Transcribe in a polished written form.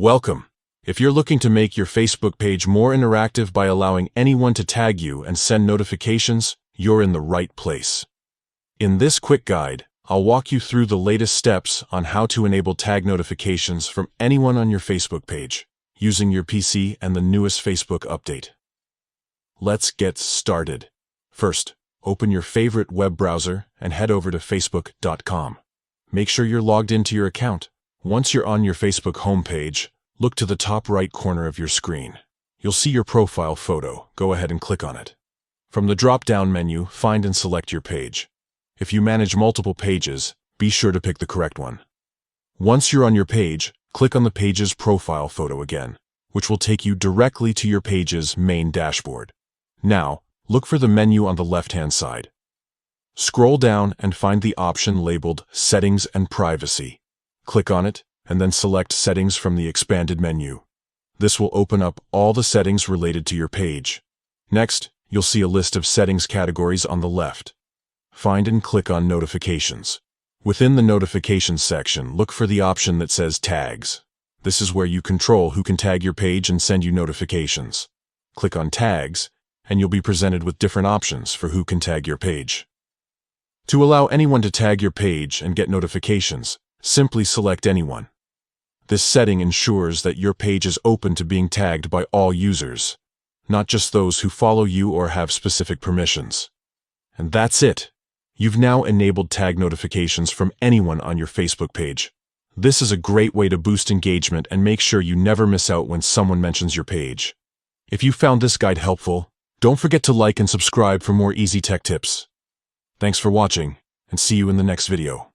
Welcome. If you're looking to make your Facebook page more interactive by allowing anyone to tag you and send notifications, you're in the right place. In this quick guide, I'll walk you through the latest steps on how to enable tag notifications from anyone on your Facebook page, using your PC and the newest Facebook update. Let's get started. First, open your favorite web browser and head over to facebook.com. Make sure you're logged into your account. Once you're on your Facebook homepage, look to the top right corner of your screen. You'll see your profile photo. Go ahead and click on it. From the drop-down menu, find and select your page. If you manage multiple pages, be sure to pick the correct one. Once you're on your page, click on the page's profile photo again, which will take you directly to your page's main dashboard. Now, look for the menu on the left-hand side. Scroll down and find the option labeled Settings and Privacy. Click on it, and then select Settings from the expanded menu. This will open up all the settings related to your page. Next, you'll see a list of settings categories on the left. Find and click on Notifications. Within the Notifications section, look for the option that says Tags. This is where you control who can tag your page and send you notifications. Click on Tags, and you'll be presented with different options for who can tag your page. To allow anyone to tag your page and get notifications, simply select Anyone. This setting ensures that your page is open to being tagged by all users, not just those who follow you or have specific permissions. And that's it. You've now enabled tag notifications from anyone on your Facebook page. This is a great way to boost engagement and make sure you never miss out when someone mentions your page. If you found this guide helpful, don't forget to like and subscribe for more easy tech tips. Thanks for watching, and see you in the next video.